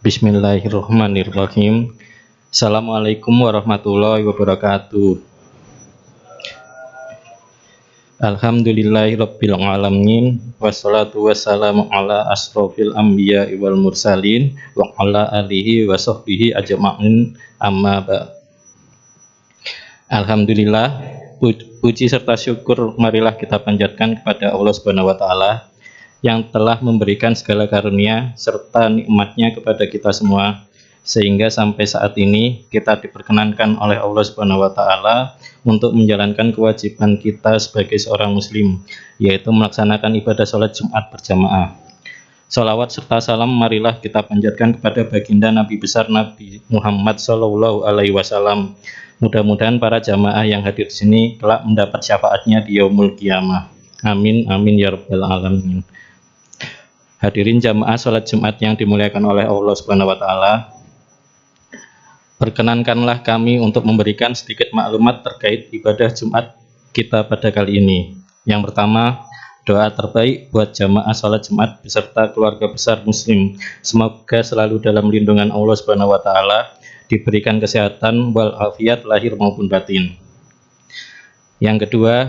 Bismillahirrahmanirrahim. Assalamualaikum warahmatullahi wabarakatuh. Alhamdulillahirabbil alamin wassalatu wassalamu ala asrofil anbiya wal mursalin wa ala alihi wa sahbihi ajma'in amma ba'd. Alhamdulillah, puji serta syukur marilah kita panjatkan kepada Allah Subhanahu wa taala yang telah memberikan segala karunia serta nikmatnya kepada kita semua, sehingga sampai saat ini kita diperkenankan oleh Allah Subhanahu wa taala untuk menjalankan kewajiban kita sebagai seorang muslim, yaitu melaksanakan ibadah sholat Jumat berjamaah. Salawat serta salam marilah kita panjatkan kepada baginda Nabi besar Nabi Muhammad Shallallahu Alaihi Wasallam. Mudah-mudahan para jamaah yang hadir di sini kelak mendapat syafaatnya di yaumul qiyamah. Amin amin ya rabbal alamin. Hadirin jamaah sholat Jumat yang dimuliakan oleh Allah Subhanahu wa taala. Perkenankanlah kami untuk memberikan sedikit maklumat terkait ibadah Jumat kita pada kali ini. Yang pertama, doa terbaik buat jamaah sholat Jumat beserta keluarga besar muslim. Semoga selalu dalam lindungan Allah Subhanahu wa taala, diberikan kesehatan wal afiat lahir maupun batin. Yang kedua,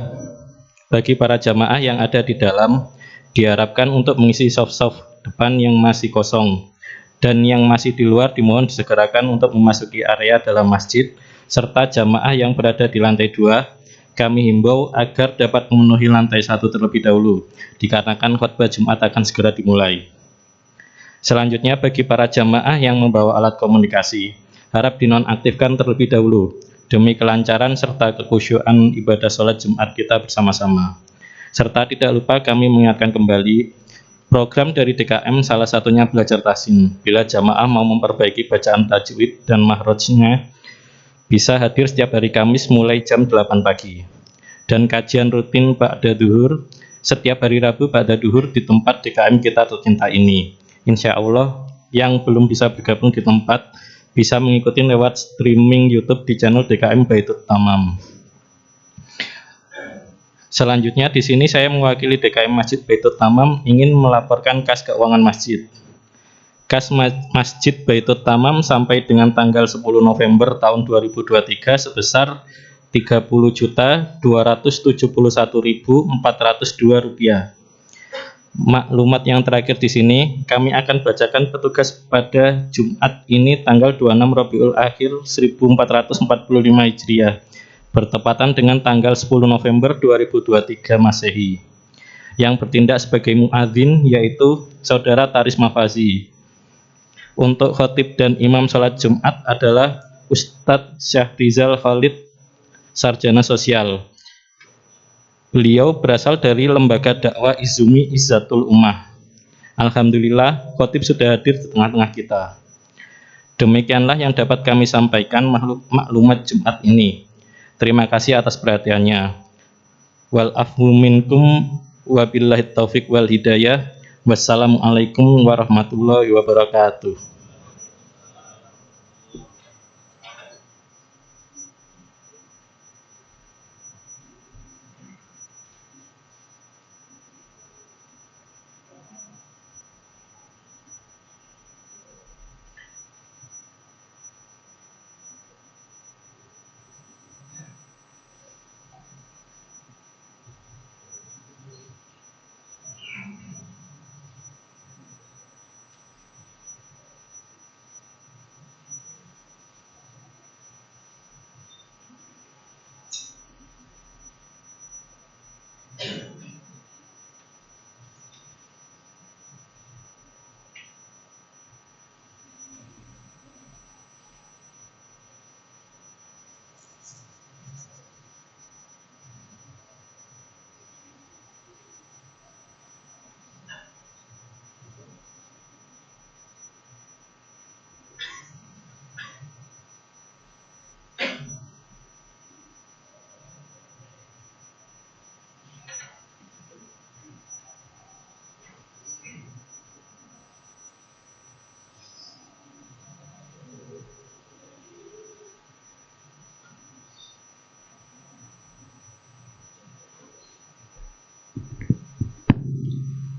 bagi para jamaah yang ada di dalam, diharapkan untuk mengisi soft depan yang masih kosong, dan yang masih di luar dimohon disegerakan untuk memasuki area dalam masjid, serta jamaah yang berada di lantai 2 kami himbau agar dapat memenuhi lantai 1 terlebih dahulu, dikarenakan khutbah Jumat akan segera dimulai. Selanjutnya, bagi para jamaah yang membawa alat komunikasi, harap dinonaktifkan terlebih dahulu demi kelancaran serta kekhusyuan ibadah sholat Jumat kita bersama-sama. Serta tidak lupa kami mengingatkan kembali Program dari DKM salah satunya belajar tahsin. Bila jamaah mau memperbaiki bacaan tajwid dan mahrojnya, bisa hadir setiap hari Kamis mulai jam 8 pagi. Dan kajian rutin ba'da duhur setiap hari Rabu ba'da duhur di tempat DKM kita tercinta ini. Insya Allah yang belum bisa bergabung di tempat bisa mengikuti lewat streaming YouTube di channel DKM Baitul Tamam. Selanjutnya di sini saya mewakili DKM Masjid Baitul Tamam ingin melaporkan kas keuangan masjid. Kas Masjid Baitul Tamam sampai dengan tanggal 10 November tahun 2023 sebesar Rp30.271.402. Maklumat yang terakhir di sini kami akan bacakan petugas pada Jumat ini tanggal 26 Rabiul Akhir 1445 Hijriah bertepatan dengan tanggal 10 November 2023 Masehi. Yang bertindak sebagai muadzin yaitu Saudara Taris Mafazi. Untuk khotib dan imam sholat Jumat adalah Ustadz Syahrizal Khalid, sarjana sosial. Beliau berasal dari lembaga dakwah Izumi Izzatul Ummah. Alhamdulillah, khotib sudah hadir di tengah-tengah kita. Demikianlah yang dapat kami sampaikan maklumat Jumat ini. Terima kasih atas perhatiannya. Wal afwu minkum wabillahi taufik wal hidayah. Wassalamualaikum warahmatullahi wabarakatuh.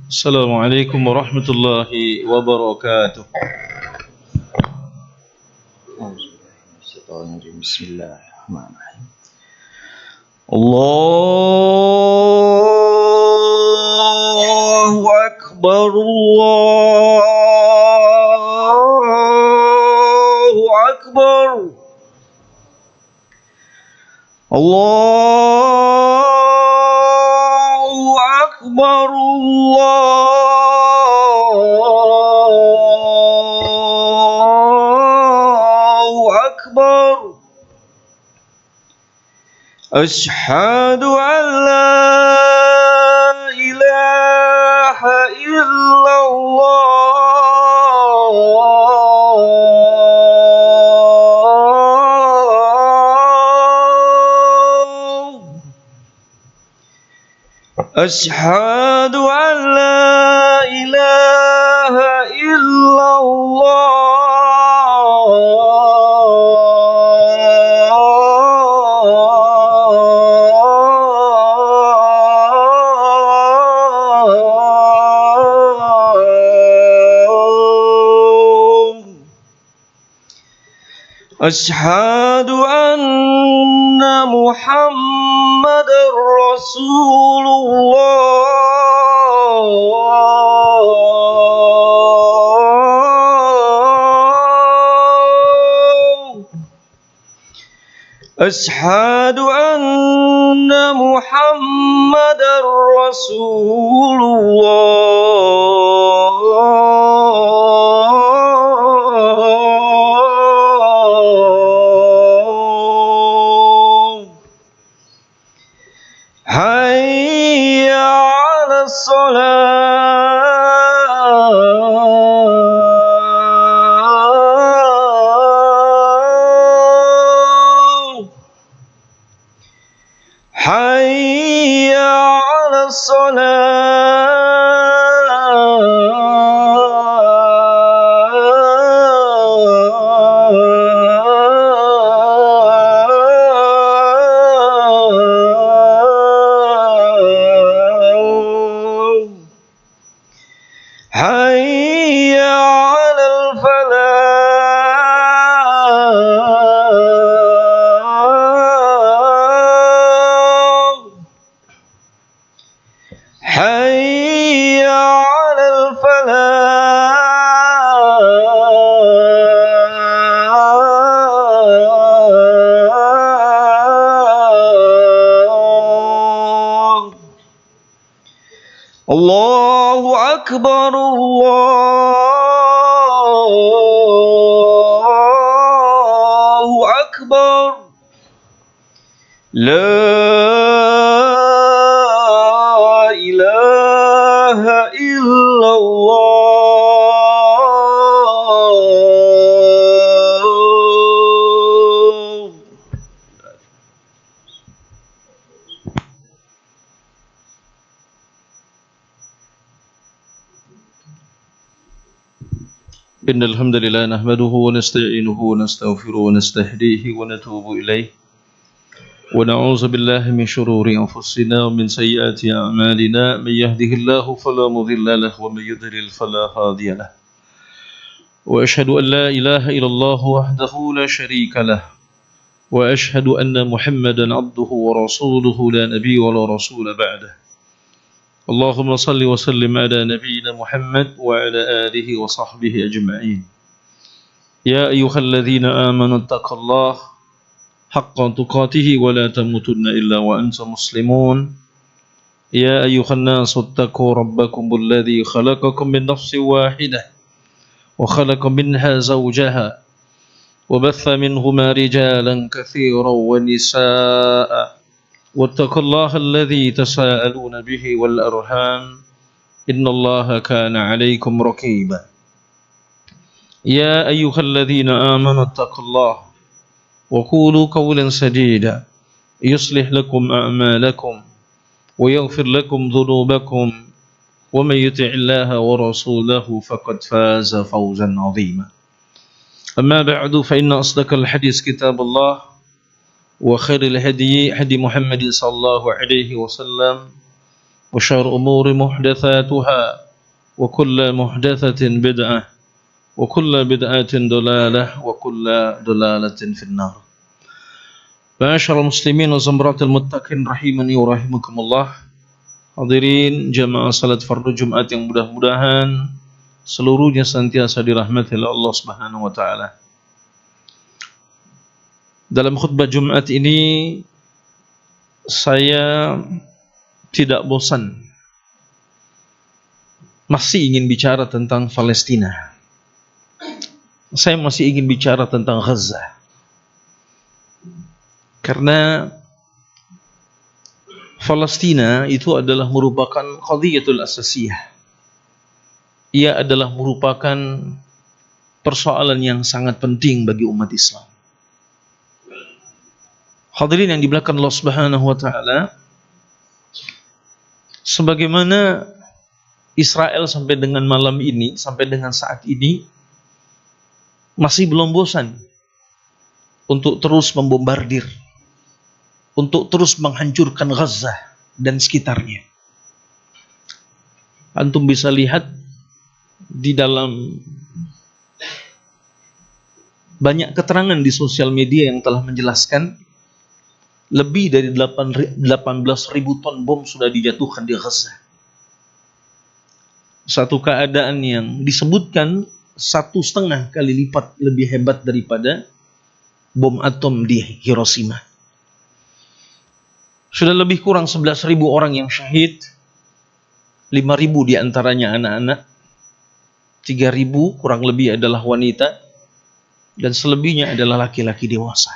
Assalamualaikum warahmatullahi wabarakatuh. Bismillahirrahmanirrahim. Allahu Akbar, Allahu Akbar, Allahu Akbar, Allahu Akbar. Asyhadu an la ilaha illallah. Asyhadu an la ilaha illallah. Asyhadu anna Muhammadar Rasulullah. Asyhadu anna Muhammadar Rasulullah. Hayya 'alas salat. الصلاة حي على الفلاح حي على الفلاح الله أكبر الله أكبر لا إله إلا الله. إن الحمد لله نحمده ونستعينه ونستغفره ونستهديه ونتوب إليه ونعوذ بالله من شرور أنفسنا ومن سيئات أعمالنا من يهده الله فلا مضل له ومن يضلل فلا هادي له وأشهد أن لا إله إلا الله وحده لا شريك له وأشهد أن محمدا عبده ورسوله لا نبي ولا رسول بعده اللهم صل وسلم على نبينا محمد وعلى آله وصحبه أجمعين يا أيها الذين آمنوا اتقوا الله حق تقاته ولا تموتن إلا وأنتم مسلمون يا أيها الناس اتقوا ربكم الذي خلقكم من نفس واحدة وخلق منها زوجها وبث منهما رجالا كثيرا ونساء واتقوا الله الذي تساءلون به والأرحام إن الله كان عليكم رقيبا يا أيها الذين آمنوا اتقوا الله وقولوا قولا سديدا يصلح لكم أعمالكم ويغفر لكم ذنوبكم ومن يطع الله ورسوله فقد فاز فوزا عظيما أما بعد فإن أصدق الحديث كتاب الله وخير الهدي هدي محمد صلى الله عليه وسلم وشر الأمور محدثاتها وكل محدثة بدعة وكل بدعة ضلالة وكل ضلالة في النار. Ma'asyiral muslimin wa zamratul muttaqin rahimani wa rahimakumullah. Hadirin jamaah salat fardu Jumat yang mudah-mudahan seluruhnya senantiasa dirahmati oleh Allah Subhanahu wa taala. Dalam khutbah Jumat ini saya tidak bosan masih ingin bicara tentang Palestina. Saya masih ingin bicara tentang Gaza. Karena Palestina itu adalah merupakan qadhiyatul asasiyah. Ia adalah merupakan persoalan yang sangat penting bagi umat Islam. Hadirin yang dimuliakan Allah Subhanahu wa taala, sebagaimana Israel sampai dengan malam ini, sampai dengan saat ini masih belum bosan untuk terus membombardir, untuk terus menghancurkan Gaza dan sekitarnya. Antum bisa lihat di dalam banyak keterangan di sosial media yang telah menjelaskan lebih dari 18.000 ton bom sudah dijatuhkan di Gaza. Satu keadaan yang disebutkan 1,5 kali lipat lebih hebat daripada bom atom di Hiroshima. Sudah lebih kurang 11.000 orang yang syahid, 5.000 diantaranya anak-anak, 3.000 kurang lebih adalah wanita, dan selebihnya adalah laki-laki dewasa.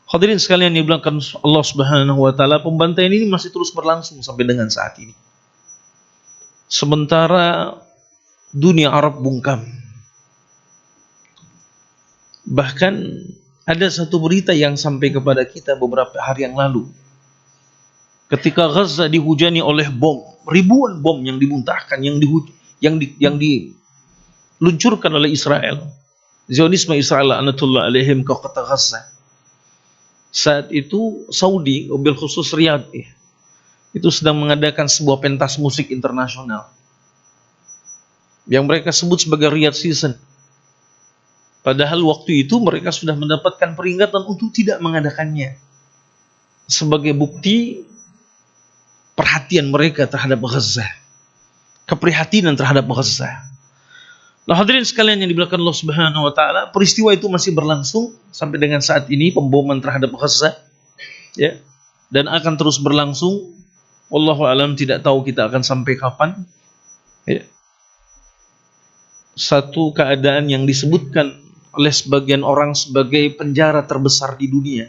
Hadirin sekalian yang dimuliakan Allah Subhanahu wa taala, pembantaian ini masih terus berlangsung sampai dengan saat ini. Sementara dunia Arab bungkam. Bahkan ada satu berita yang sampai kepada kita beberapa hari yang lalu. Ketika Gaza dihujani oleh bom, ribuan bom yang dimuntahkan, yang diluncurkan oleh Israel, Zionisme Israel anatullah alaihim ke kota Gaza. Saat itu Saudi, mobil khusus Riyadh, itu sedang mengadakan sebuah pentas musik internasional yang mereka sebut sebagai Riyadh Season. Padahal waktu itu mereka sudah mendapatkan peringatan untuk tidak mengadakannya, sebagai bukti perhatian mereka terhadap Gaza, keprihatinan terhadap Gaza. Nah, hadirin sekalian yang dimuliakan Allah Subhanahu wa taala, peristiwa itu masih berlangsung sampai dengan saat ini, pemboman terhadap Gaza, ya, dan akan terus berlangsung. Wallahu alam, tidak tahu kita akan sampai kapan. Ya. Satu keadaan yang disebutkan oleh sebagian orang sebagai penjara terbesar di dunia.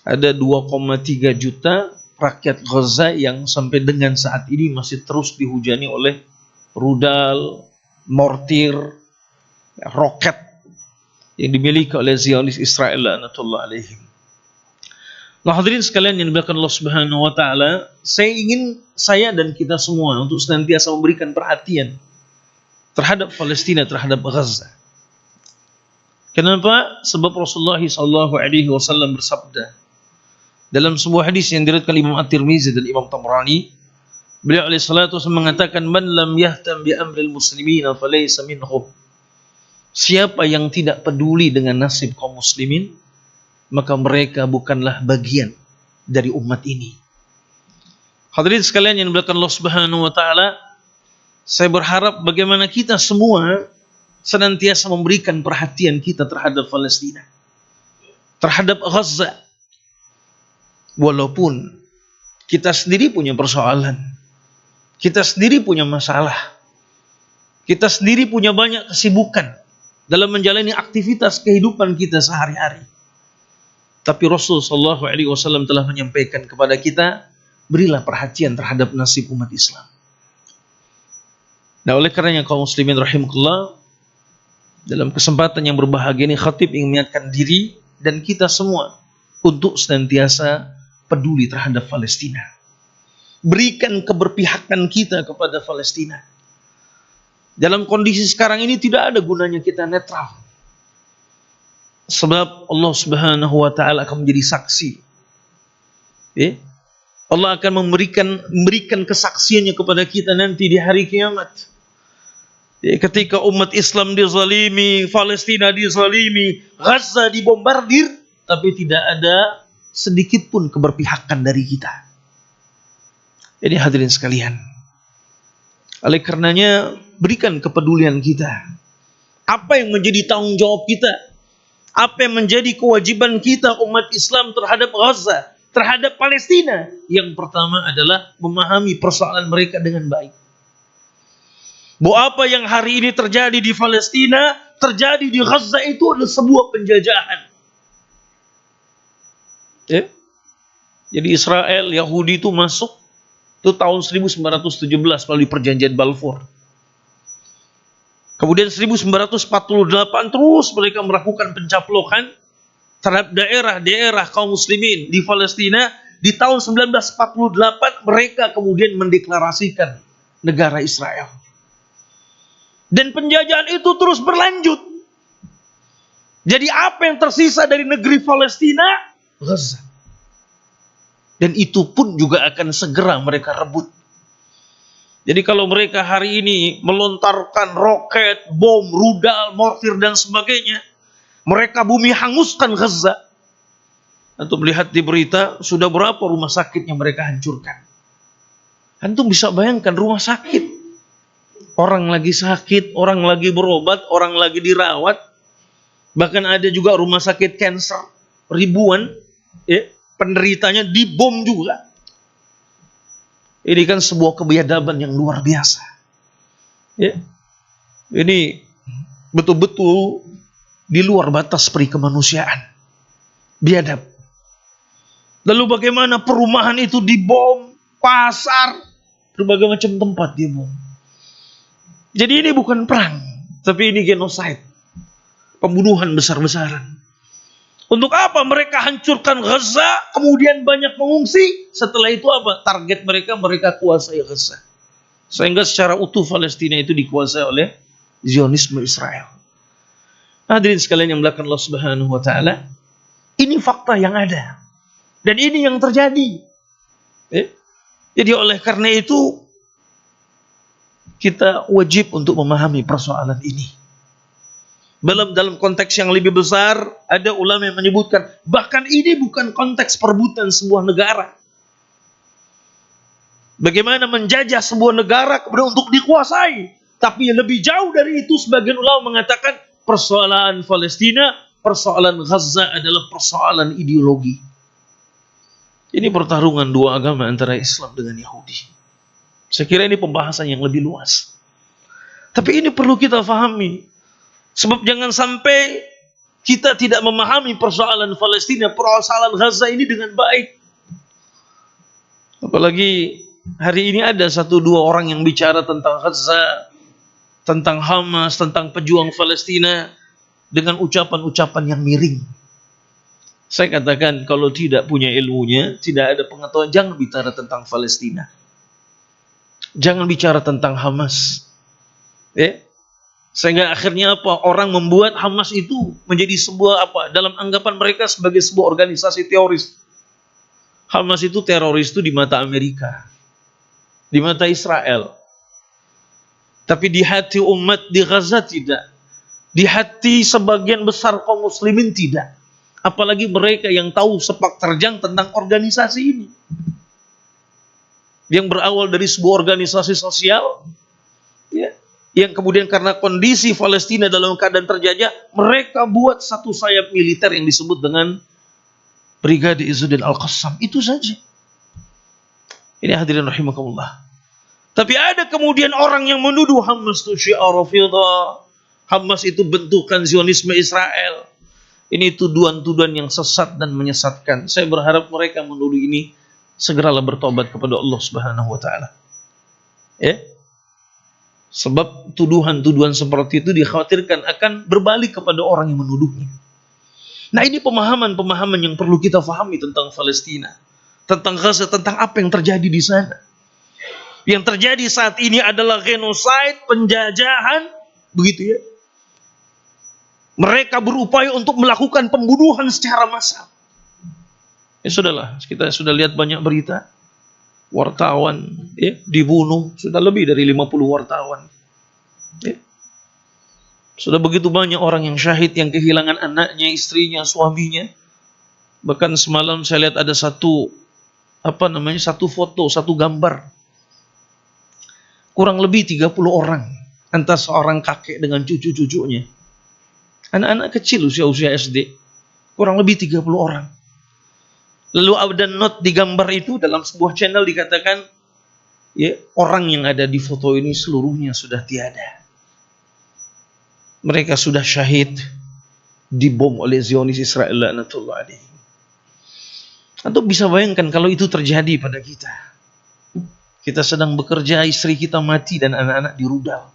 Ada 2,3 juta rakyat Gaza yang sampai dengan saat ini masih terus dihujani oleh rudal, mortir, roket yang dimiliki oleh Zionis Israel lanatullah alaihim. Nah, hadirin sekalian yang dimuliakan Allah Subhanahu wa taala, saya dan kita semua untuk senantiasa memberikan perhatian terhadap Palestina, terhadap Gaza. Kenapa? Sebab Rasulullah SAW bersabda dalam sebuah hadis yang diriwayatkan Imam At-Tirmizi dan Imam Tabrani, beliau alaihi salatu wasallam mengatakan, "Man lam yahtam bi amril muslimin falaysa minhum." Siapa yang tidak peduli dengan nasib kaum muslimin, maka mereka bukanlah bagian dari umat ini. Hadirin sekalian yang dimuliakan Allah Subhanahu wa taala, saya berharap bagaimana kita semua senantiasa memberikan perhatian kita terhadap Palestina, terhadap Gaza. Walaupun kita sendiri punya persoalan, kita sendiri punya masalah, kita sendiri punya banyak kesibukan dalam menjalani aktivitas kehidupan kita sehari-hari. Tapi Rasulullah SAW telah menyampaikan kepada kita, berilah perhatian terhadap nasib umat Islam. Nah, oleh karenanya kaum muslimin rahimakumullah, dalam kesempatan yang berbahagia ini, khatib ingin mengingatkan diri dan kita semua untuk senantiasa peduli terhadap Palestina. Berikan keberpihakan kita kepada Palestina. Dalam kondisi sekarang ini tidak ada gunanya kita netral. Sebab Allah Subhanahu wa taala akan menjadi saksi. Allah akan memberikan kesaksiannya kepada kita nanti di hari kiamat. Ketika umat Islam dizalimi, Palestina dizalimi, Gaza dibombardir, tapi tidak ada sedikit pun keberpihakan dari kita. Jadi hadirin sekalian, oleh karenanya berikan kepedulian kita. Apa yang menjadi tanggung jawab kita? Apa yang menjadi kewajiban kita umat Islam terhadap Gaza, terhadap Palestina? Yang pertama adalah memahami persoalan mereka dengan baik. Bahwa apa yang hari ini terjadi di Palestina, terjadi di Gaza itu adalah sebuah penjajahan. Jadi Israel, Yahudi itu masuk itu tahun 1917 melalui perjanjian Balfour. Kemudian 1948 terus mereka melakukan pencaplokan terhadap daerah-daerah kaum muslimin di Palestina. Di tahun 1948 mereka kemudian mendeklarasikan negara Israel. Dan penjajahan itu terus berlanjut. Jadi apa yang tersisa dari negeri Palestina? Gaza. Dan itu pun juga akan segera mereka rebut. Jadi kalau mereka hari ini melontarkan roket, bom, rudal, mortir dan sebagainya, mereka bumi hanguskan Gaza. Antum melihat di berita sudah berapa rumah sakit yang mereka hancurkan. Antum bisa bayangkan rumah sakit. Orang lagi sakit, orang lagi berobat, orang lagi dirawat. Bahkan ada juga rumah sakit kanker, ribuan penderitanya dibom juga. Ini kan sebuah kebiadaban yang luar biasa. Ini betul-betul di luar batas peri kemanusiaan. Biadab. Lalu bagaimana perumahan itu dibom, pasar, berbagai macam tempat dibom. Jadi ini bukan perang, tapi ini genocide. Pembunuhan besar-besaran. Untuk apa mereka hancurkan Gaza, kemudian banyak mengungsi? Setelah itu apa? Target mereka kuasai Gaza. Sehingga secara utuh Palestina itu dikuasai oleh Zionisme Israel. Hadirin sekalian yang dimuliakan Allah Subhanahu wa taala, ini fakta yang ada. Dan ini yang terjadi. Jadi oleh karena itu kita wajib untuk memahami persoalan ini. Dalam konteks yang lebih besar, ada ulama yang menyebutkan, bahkan ini bukan konteks perebutan sebuah negara. Bagaimana menjajah sebuah negara kemudian untuk dikuasai. Tapi yang lebih jauh dari itu, sebagian ulama mengatakan, persoalan Palestina, persoalan Gaza adalah persoalan ideologi. Ini pertarungan dua agama antara Islam dengan Yahudi. Saya kira ini pembahasan yang lebih luas. Tapi ini perlu kita fahami. Sebab jangan sampai kita tidak memahami persoalan Palestina, persoalan Gaza ini dengan baik. Apalagi hari ini ada 1-2 orang yang bicara tentang Gaza, tentang Hamas, tentang pejuang Palestina dengan ucapan-ucapan yang miring. Saya katakan kalau tidak punya ilmunya, tidak ada pengetahuan, jangan bicara tentang Palestina. Jangan bicara tentang Hamas. Sehingga akhirnya apa? Orang membuat Hamas itu menjadi sebuah apa? Dalam anggapan mereka sebagai sebuah organisasi teroris. Hamas itu teroris itu di mata Amerika, di mata Israel. Tapi di hati umat di Gaza tidak. Di hati sebagian besar kaum muslimin tidak. Apalagi mereka yang tahu sepak terjang tentang organisasi ini. Yang berawal dari sebuah organisasi sosial, yang kemudian karena kondisi Palestina dalam keadaan terjajah, mereka buat satu sayap militer yang disebut dengan Brigade Izzuddin Al-Qassam. Itu saja. Ini hadirin rahimakumullah. Tapi ada kemudian orang yang menuduh Hamas itu Syiah Rafidah, Hamas itu bentukan Zionisme Israel. Ini tuduhan-tuduhan yang sesat dan menyesatkan. Saya berharap mereka menuduh ini segeralah bertobat kepada Allah Subhanahu wa taala. Sebab tuduhan-tuduhan seperti itu dikhawatirkan akan berbalik kepada orang yang menuduhnya. Nah, ini pemahaman-pemahaman yang perlu kita fahami tentang Palestina, tentang Gaza, tentang apa yang terjadi di sana. Yang terjadi saat ini adalah genocide, penjajahan, begitu ya. Mereka berupaya untuk melakukan pembunuhan secara massal. Ya sudahlah, kita sudah lihat banyak berita. Wartawan dibunuh, sudah lebih dari 50 wartawan. Sudah begitu banyak orang yang syahid, yang kehilangan anaknya, istrinya, suaminya. Bahkan semalam saya lihat ada satu foto, satu gambar. Kurang lebih 30 orang, antara seorang kakek dengan cucu-cucunya. Anak-anak kecil usia SD. Kurang lebih 30 orang. Lalu ada note di gambar itu dalam sebuah channel dikatakan, orang yang ada di foto ini seluruhnya sudah tiada. Mereka sudah syahid dibom oleh Zionis Israel laknatullah alaihi. Atau bisa bayangkan kalau itu terjadi pada kita. Kita sedang bekerja, istri kita mati dan anak-anak dirudal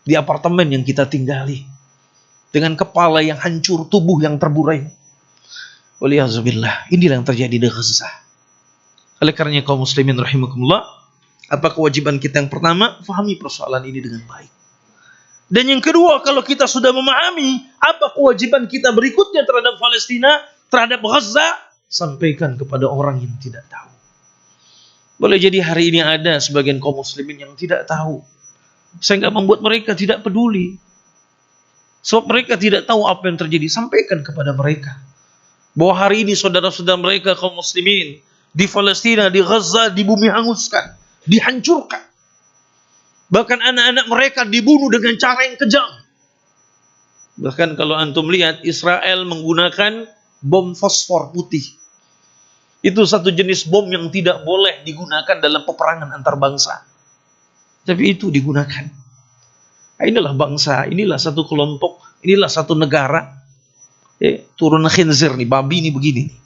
di apartemen yang kita tinggali, dengan kepala yang hancur, tubuh yang terburai. Waliyahzubillah, inilah yang terjadi di Gaza. Oleh karenanya kaum muslimin rahimakumullah, apa kewajiban kita yang pertama? Fahami persoalan ini dengan baik. Dan yang kedua, kalau kita sudah memahami apa kewajiban kita berikutnya terhadap Palestina, terhadap Gaza, sampaikan kepada orang yang tidak tahu. Boleh jadi hari ini ada sebagian kaum muslimin yang tidak tahu, sehingga membuat mereka tidak peduli. Sebab mereka tidak tahu apa yang terjadi. Sampaikan kepada mereka bahwa hari ini saudara-saudara mereka kaum muslimin di Palestina, di Gaza, di bumi hanguskan, dihancurkan. Bahkan anak-anak mereka dibunuh dengan cara yang kejam. Bahkan kalau antum lihat, Israel menggunakan bom fosfor putih. Itu satu jenis bom yang tidak boleh digunakan dalam peperangan antar bangsa. Tapi itu digunakan. Nah, inilah bangsa, inilah satu kelompok, inilah satu negara. Turun khinzir nih, babi nih begini nih.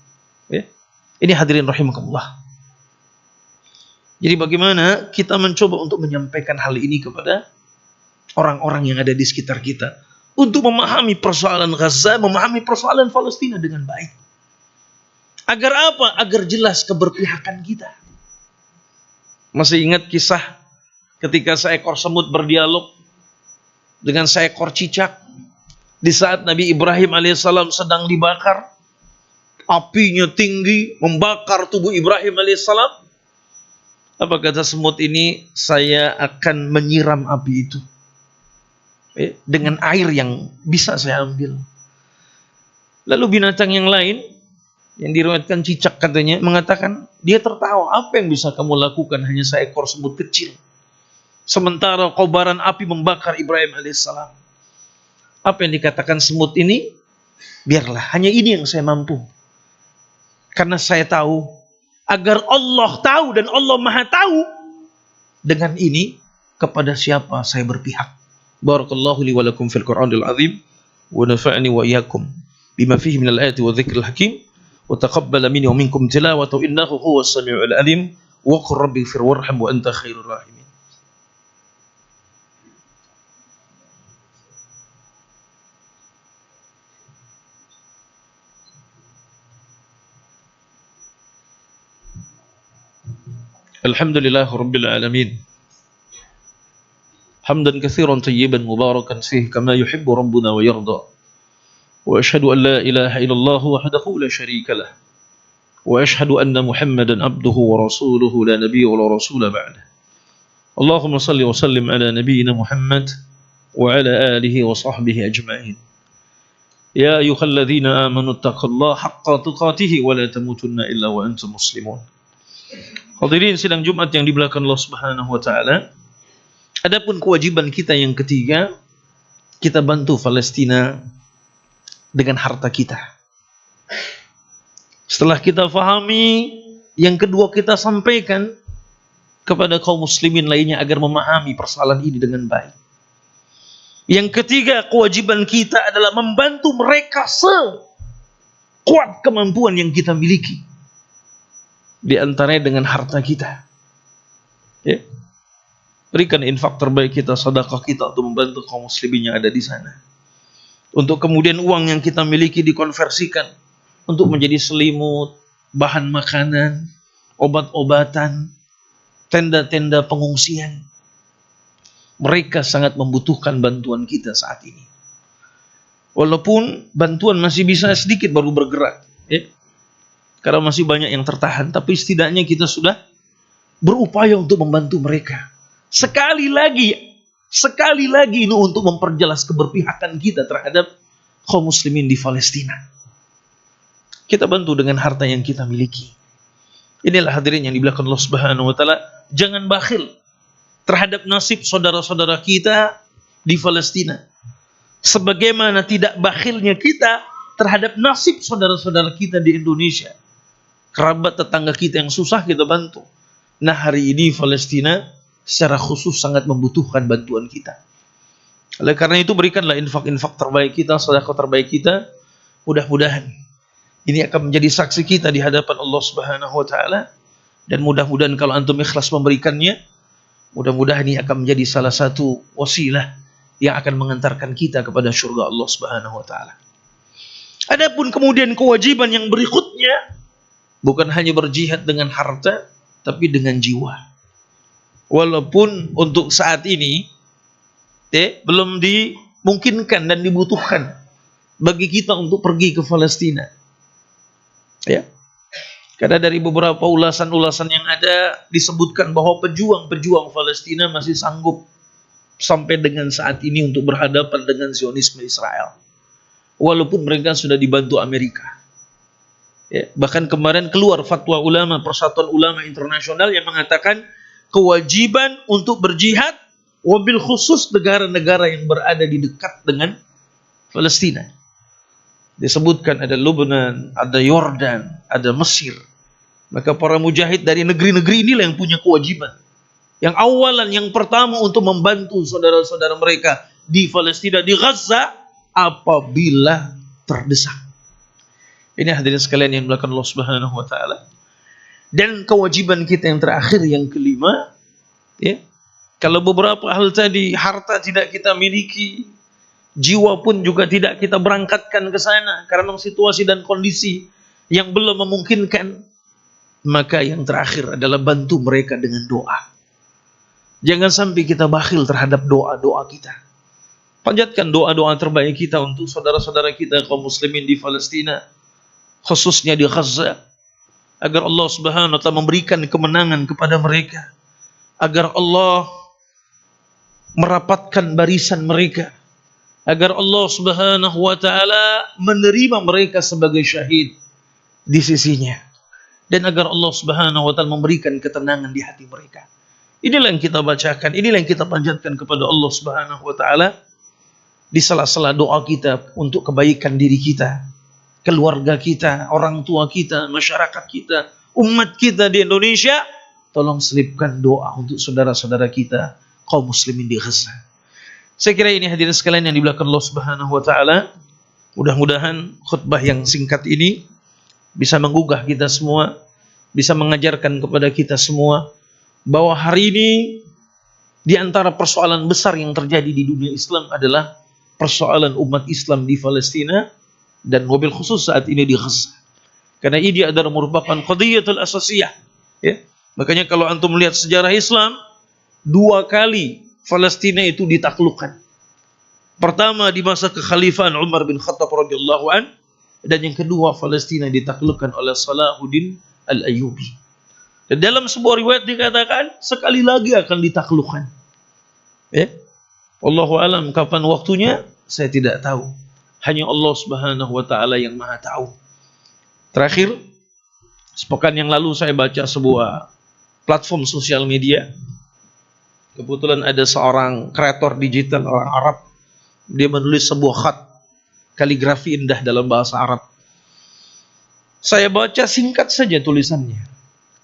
Ini hadirin rahimakumullah. Jadi bagaimana kita mencoba untuk menyampaikan hal ini kepada orang-orang yang ada di sekitar kita. untuk memahami persoalan Gaza, memahami persoalan Palestina dengan baik. Agar apa? Agar jelas keberpihakan kita. Masih ingat kisah ketika seekor semut berdialog dengan seekor cicak di saat Nabi Ibrahim alaihissalam sedang dibakar, apinya tinggi membakar tubuh Ibrahim alaihissalam. Apa kata semut ini? Saya akan menyiram api itu dengan air yang bisa saya ambil. Lalu binatang yang lain yang diriwayatkan cicak katanya mengatakan, dia tertawa, apa yang bisa kamu lakukan, hanya seekor semut kecil. Sementara kobaran api membakar Ibrahim alaihissalam. Apa yang dikatakan semut ini? Biarlah, hanya ini yang saya mampu. Karena saya tahu, agar Allah tahu dan Allah Maha tahu, dengan ini kepada siapa saya berpihak. Barakallahu li wa lakum fil Qur'anil azim wa nafa'ani wa iyyakum bima fihi minal ayati wa dzikril hakim wa taqabbala minni wa minkum tilawatahu innahu huwas samiul alim wa qur rabbi ighfir warham wa anta khairur rahimin. Alhamdulillah rabbil alamin. Hamdan katsiran tayyiban mubarakan fihi kama yuhibbu rabbuna wa yarda. Wa ashhadu an la ilaha illallah wahdahu la syarika lah. Wa ashhadu anna Muhammadan abduhu wa rasuluhu la nabiyya wa la rasula ba'dah. Allahumma salli wa sallim ala nabiyyina Muhammad wa ala alihi wa sahbihi ajma'in. Ya ayyuhalladzina amanu taqullaha haqqa tuqatih wa la tamutunna illa wa antum muslimun. Hadirin sidang Jumat yang dimuliakan Allah Subhanahu wa taala. Adapun kewajiban kita yang ketiga, kita bantu Palestina dengan harta kita. Setelah kita fahami, yang kedua kita sampaikan kepada kaum muslimin lainnya agar memahami persoalan ini dengan baik. Yang ketiga, kewajiban kita adalah membantu mereka sekuat kemampuan yang kita miliki. Di antaranya dengan harta kita. Ya. Berikan infak terbaik kita, sedekah kita untuk membantu kaum muslimin yang ada di sana. Untuk kemudian uang yang kita miliki dikonversikan untuk menjadi selimut, bahan makanan, obat-obatan, tenda-tenda pengungsian. Mereka sangat membutuhkan bantuan kita saat ini. Walaupun bantuan masih bisa sedikit baru bergerak, ya. Karena masih banyak yang tertahan, tapi setidaknya kita sudah berupaya untuk membantu mereka. Sekali lagi ini untuk memperjelas keberpihakan kita terhadap kaum muslimin di Palestina. Kita bantu dengan harta yang kita miliki. Inilah hadirin yang dimuliakan Allah Subhanahu wa taala. Jangan bakhil terhadap nasib saudara-saudara kita di Palestina. Sebagaimana tidak bakhilnya kita terhadap nasib saudara-saudara kita di Indonesia. Kerabat tetangga kita yang susah kita bantu. Nah, hari ini Palestina secara khusus sangat membutuhkan bantuan kita. Oleh karena itu berikanlah infak-infak terbaik kita, sedekah terbaik kita. Mudah-mudahan ini akan menjadi saksi kita di hadapan Allah Subhanahu wa taala, dan mudah-mudahan kalau antum ikhlas memberikannya, mudah-mudahan ini akan menjadi salah satu wasilah yang akan mengantarkan kita kepada surga Allah Subhanahu wa taala. Adapun kemudian kewajiban yang berikutnya bukan hanya berjihad dengan harta, tapi dengan jiwa. Walaupun untuk saat ini belum dimungkinkan dan dibutuhkan bagi kita untuk pergi ke Palestina. Ya. Karena dari beberapa ulasan-ulasan yang ada disebutkan bahwa pejuang-pejuang Palestina masih sanggup sampai dengan saat ini untuk berhadapan dengan Zionisme Israel. Walaupun mereka sudah dibantu Amerika. Ya. Bahkan kemarin keluar fatwa ulama, Persatuan Ulama Internasional yang mengatakan kewajiban untuk berjihad, wabil khusus negara-negara yang berada di dekat dengan Palestina. Disebutkan ada Lebanon, ada Yordan, ada Mesir. Maka para mujahid dari negeri-negeri inilah yang punya kewajiban. Yang awalan, yang pertama untuk membantu saudara-saudara mereka di Palestina, di Gaza, apabila terdesak. Ini hadirin sekalian yang dimuliakan Allah Subhanahu wa taala. Dan kewajiban kita yang terakhir, yang kelima, ya, kalau beberapa hal tadi harta tidak kita miliki, Jiwa pun juga tidak kita berangkatkan ke sana karena memang situasi dan kondisi yang belum memungkinkan. Maka yang terakhir adalah bantu mereka dengan doa. Jangan sampai kita bakhil terhadap doa-doa kita. Panjatkan doa-doa terbaik kita untuk saudara-saudara kita kaum muslimin di Palestina, khususnya di Gaza, agar Allah Subhanahu wa taala memberikan kemenangan kepada mereka, agar Allah merapatkan barisan mereka, agar Allah Subhanahu wa taala menerima mereka sebagai syahid di sisinya, dan agar Allah Subhanahu wa taala memberikan ketenangan di hati mereka. Inilah yang kita bacakan, inilah yang kita panjatkan kepada Allah Subhanahu wa taala di sela-sela doa kita untuk kebaikan diri kita, keluarga kita, orang tua kita, masyarakat kita, umat kita di Indonesia. Tolong selipkan doa untuk saudara-saudara kita kaum muslimin di Gaza. Saya kira ini hadirin sekalian yang dimuliakan Allah Subhanahu wa taala. Mudah-mudahan khutbah yang singkat ini bisa menggugah kita semua, bisa mengajarkan kepada kita semua bahwa hari ini di antara persoalan besar yang terjadi di dunia Islam adalah persoalan umat Islam di Palestina dan mobil khusus saat ini di Gaza. Karena ini adalah merupakan qadiyatul asasiyah. Ya. Makanya kalau antum melihat sejarah Islam, 2 kali Palestina itu ditaklukkan. Pertama di masa kekhalifahan Umar bin Khattab radhiyallahu an, dan yang kedua Palestina ditaklukkan oleh Salahuddin Al-Ayyubi. Dan dalam sebuah riwayat dikatakan sekali lagi akan ditaklukkan. Ya. Wallahu alam kapan waktunya saya tidak tahu. Hanya Allah Subhanahu wa taala yang Maha tahu. Terakhir, sepekan yang lalu saya baca sebuah platform sosial media. Kebetulan ada seorang kreator digital orang Arab. Dia menulis sebuah khat kaligrafi indah dalam bahasa Arab. Saya baca singkat saja tulisannya.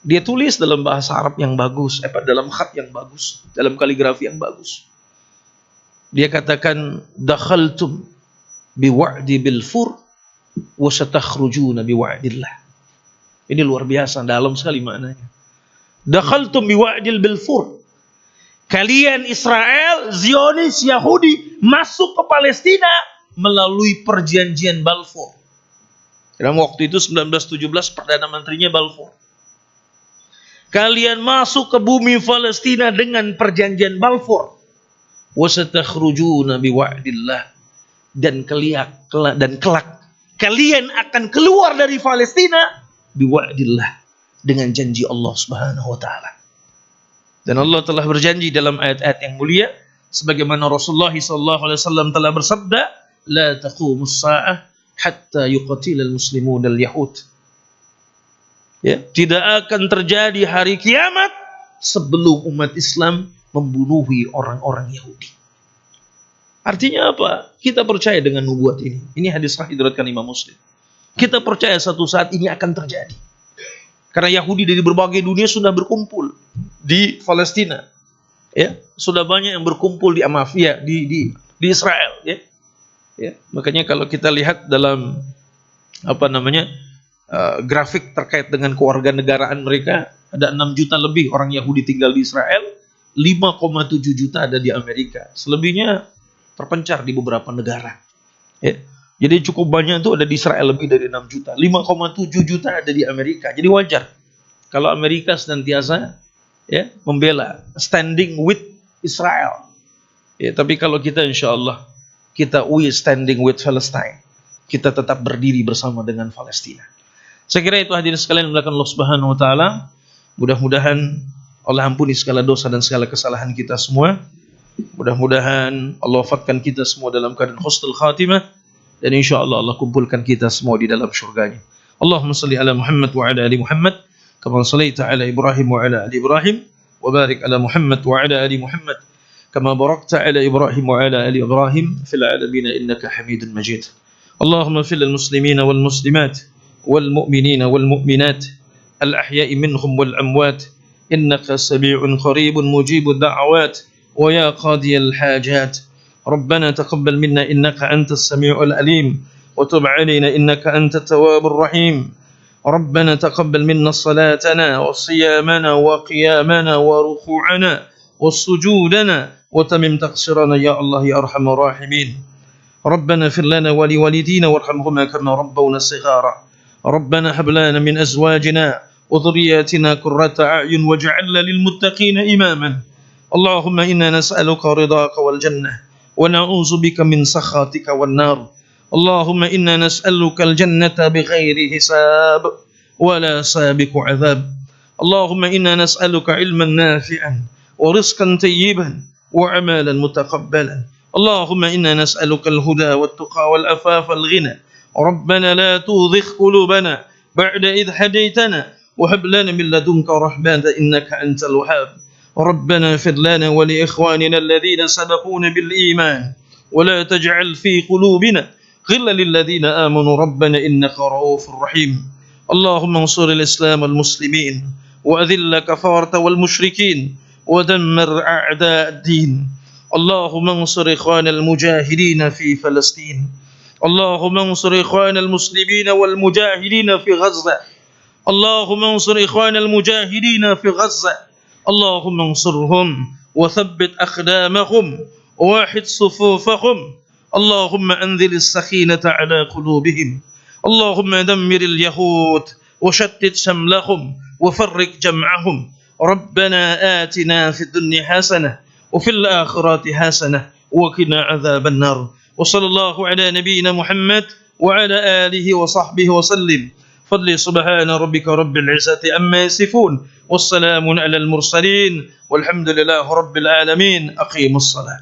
Dia tulis dalam bahasa Arab yang bagus, dalam khat yang bagus, dalam kaligrafi yang bagus. Dia katakan, dakhaltum biwa'di bil fur wa satakhrujuna biwa'dillah. Ini luar biasa, dalam sekali maknanya. Dakhaltum biwa'dil bil fur. Kalian Israel, Zionis, Yahudi masuk ke Palestina melalui perjanjian Balfour. Dalam waktu itu 1917 Perdana Menterinya Balfour. Kalian masuk ke bumi Palestina dengan perjanjian Balfour. Wasatakhrujuna biwa'dillah, dan kelak kalian akan keluar dari Palestina biwa'dillah, dengan janji Allah Subhanahu wa taala. Dan Allah telah berjanji dalam ayat-ayat yang mulia sebagaimana Rasulullah SAW telah bersabda, la taqumus sa'ah hatta yuqatilal muslimun al-yahud. Ya, tidak akan terjadi hari kiamat sebelum umat Islam membunuhi orang-orang Yahudi. Artinya apa? Kita percaya dengan nubuat ini. Ini hadis sahih diriwayatkan Imam Muslim. Kita percaya satu saat ini akan terjadi. Karena Yahudi dari berbagai dunia sudah berkumpul di Palestina. Ya, sudah banyak yang berkumpul di di Israel, ya. Ya, makanya kalau kita lihat dalam grafik terkait dengan kewarganegaraan mereka, ada 6 juta lebih orang Yahudi tinggal di Israel, 5,7 juta ada di Amerika. Selebihnya terpencar di beberapa negara. Ya. Jadi cukup banyak itu ada di Israel, lebih dari 6 juta. 5,7 juta ada di Amerika. Jadi wajar kalau Amerika senantiasa membela, standing with Israel. Ya, tapi kalau kita insya Allah we standing with Palestine. Kita tetap berdiri bersama dengan Palestina. Saya kira itu hadirin sekalian dimuliakan Allah Subhanahu wa taala. Mudah-mudahan Allah ampuni segala dosa dan segala kesalahan kita semua. Mudah-mudahan Allah wafatkan kita semua dalam keadaan husnul khatimah, dan insyaallah Allah kumpulkan kita semua di dalam syurganya. Allahumma salli ala Muhammad wa ala ali Muhammad kama shallaita ala Ibrahim wa ala ali Ibrahim, wa barik ala Muhammad wa ala ali Muhammad kama barakta ala Ibrahim wa ala ali Ibrahim fil alamin innaka Hamidun Majid. Allahumma fil lil muslimina wal muslimat wal mu'minina wal mu'minat al ahya'i minhum wal amwat innaka sami'un qaribun mujibud da'awat ويا قاضي الحاجات ربنا تقبل منا إنك أنت السميع العليم وتب علينا إنك أنت التواب الرحيم ربنا تقبل منا صلاتنا وصيامنا وقيامنا وركوعنا وسجودنا وتمم تقصيرنا يا الله يا أرحم الراحمين ربنا اغفر لنا ولوالدينا وارحمهما كما ربونا صغارا ربنا هب لنا من أزواجنا وذرياتنا قرة أعين واجعلنا للمتقين إماما اللهم إنا نسألك رضاك والجنة ونعوذ بك من سخطك والنار اللهم إنا نسألك الجنة بغير حساب ولا سابق عذاب اللهم إنا نسألك علما نافعا ورزقا طيبا وعملا متقبلا اللهم إنا نسألك الهدى والتقى والعفاف والغنى ربنا لا توزغ قلوبنا بعد إذ هديتنا وهب لنا من لدنك رحمة إنك أنت الوهاب ربنا اغفر لنا ولإخواننا الذين سبقونا بالإيمان ولا تجعل في قلوبنا غلا للذين آمنوا ربنا إنك رؤوف رحيم اللهم انصر الإسلام والمسلمين وأذل الكفارة والمشركين ودمر أعداء الدين اللهم انصر إخوان المجاهدين في فلسطين اللهم انصر إخوان المسلمين والمجاهدين في غزة اللهم انصر إخوان المجاهدين في غزة اللهم انصرهم وثبت أقدامهم وواحد صفوفهم اللهم أنزل السكينة على قلوبهم اللهم دمر اليهود وشتت شملهم وفرق جمعهم ربنا آتنا في الدنيا حسنة وفي الآخرة حسنة وقنا عذاب النار وصلى الله على نبينا محمد وعلى آله وصحبه وسلم فضل سبحان ربك رب العزة أما يصفون والسلام على المرسلين والحمد لله رب العالمين أقيموا الصلاة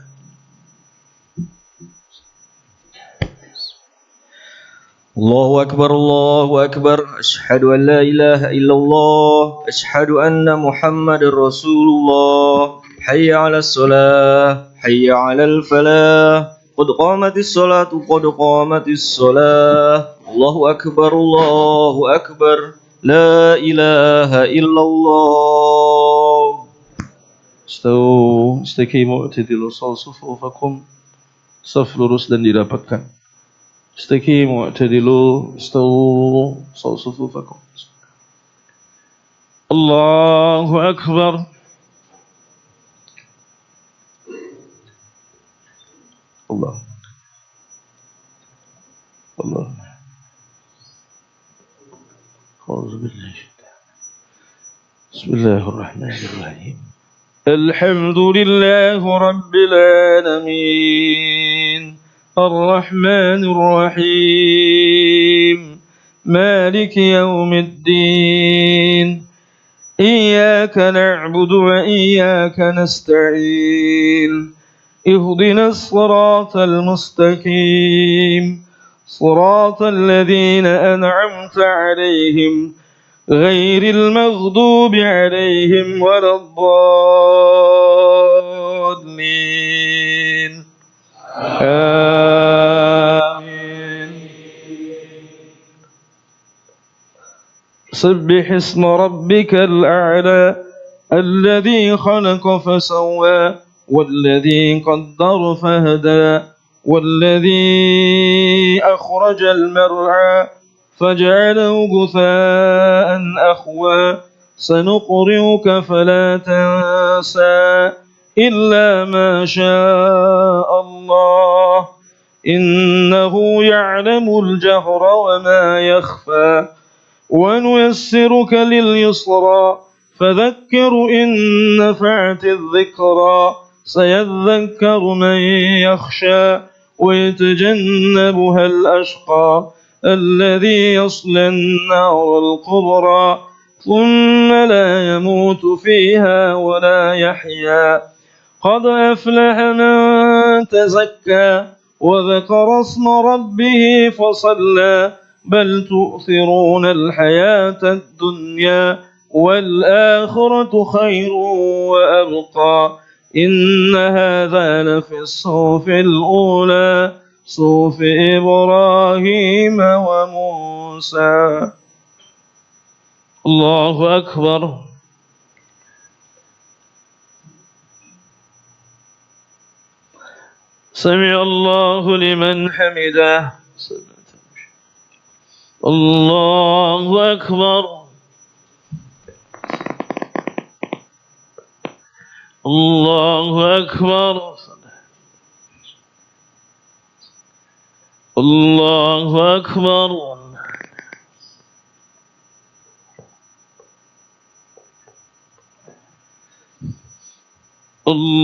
الله أكبر الله أكبر أشهد أن لا إله إلا الله أشهد أن محمد رسول الله حي على الصلاة حي على الفلاح قد قامت الصلاة قد قامت الصلاة الله أكبر لا إله إلا الله استووا استقيموا اعتدلوا صفوفكم صف lurus dan dirapatkan استقيموا اعتدلوا استووا صفوفكم الله أكبر الله الله أعوذ بالله بسم الله الرحمن الرحيم الحمد لله رب العالمين الرحمن الرحيم مالك يوم الدين إياك نعبد وإياك نستعين اهدنا الصراط المستقيم صراط الذين أنعمت عليهم غير المغضوب عليهم ولا الضالين آمين سبح اسم ربك الأعلى الذي خلق فسوى والذي قدر فهدى والذي أخرج المرعى فجعله غثاء أحوى سنقرئك فلا تنسى إلا ما شاء الله إنه يعلم الجهر وما يخفى ونيسرك لليسرى فذكر إن نفعت الذكرى سيذكر من يخشى ويتجنبها الأشقى الذي يصلى النار الكبرى ثم لا يموت فيها ولا يحيا قد أفلح من تزكى وذكر اسم ربه فصلى بل تؤثرون الحياة الدنيا والآخرة خير وأبقى إن هذا لفي الصحف الأولى صحف إبراهيم وموسى الله أكبر سمع الله لمن حمده الله أكبر الله أكبر الله أكبر. الله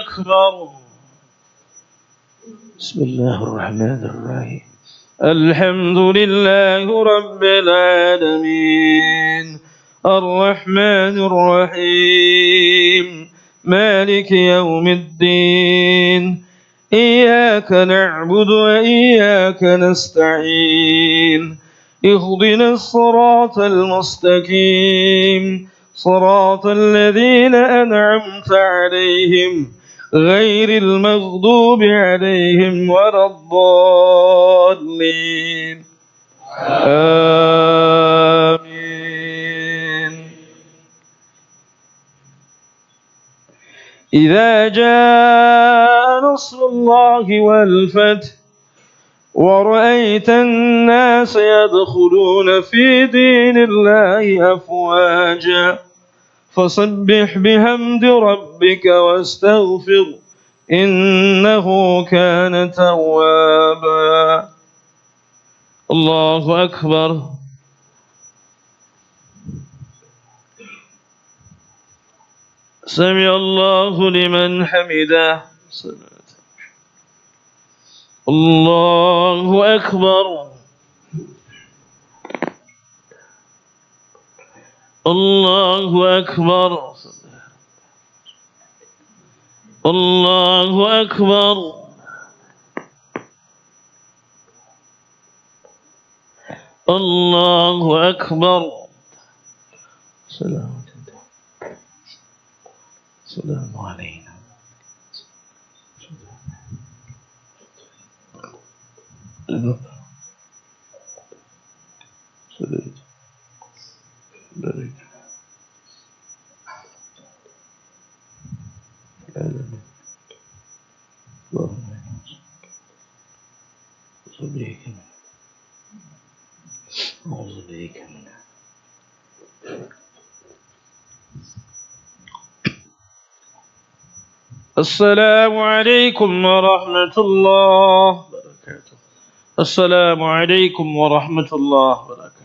أكبر. بسم الله الرحمن الرحيم. الحمد لله رب العالمين الرحمن الرحيم مالك يوم الدين إياك نعبد وإياك نستعين اهدنا الصراط المستقيم صراط الذين أنعمت عليهم غير المغضوب عليهم ولا الضالين آمين. إذا جاء نصر الله والفتح ورأيت الناس يدخلون في دين الله أفواجا فسبح بحمد ربك واستغفر إنه كان توابا. الله أكبر. سمع الله لمن حمده. الله أكبر. الله أكبر. الله أكبر. الله أكبر. سلام علينا. السلام عليكم ورحمة الله وبركاته. السلام عليكم ورحمة الله وبركاته.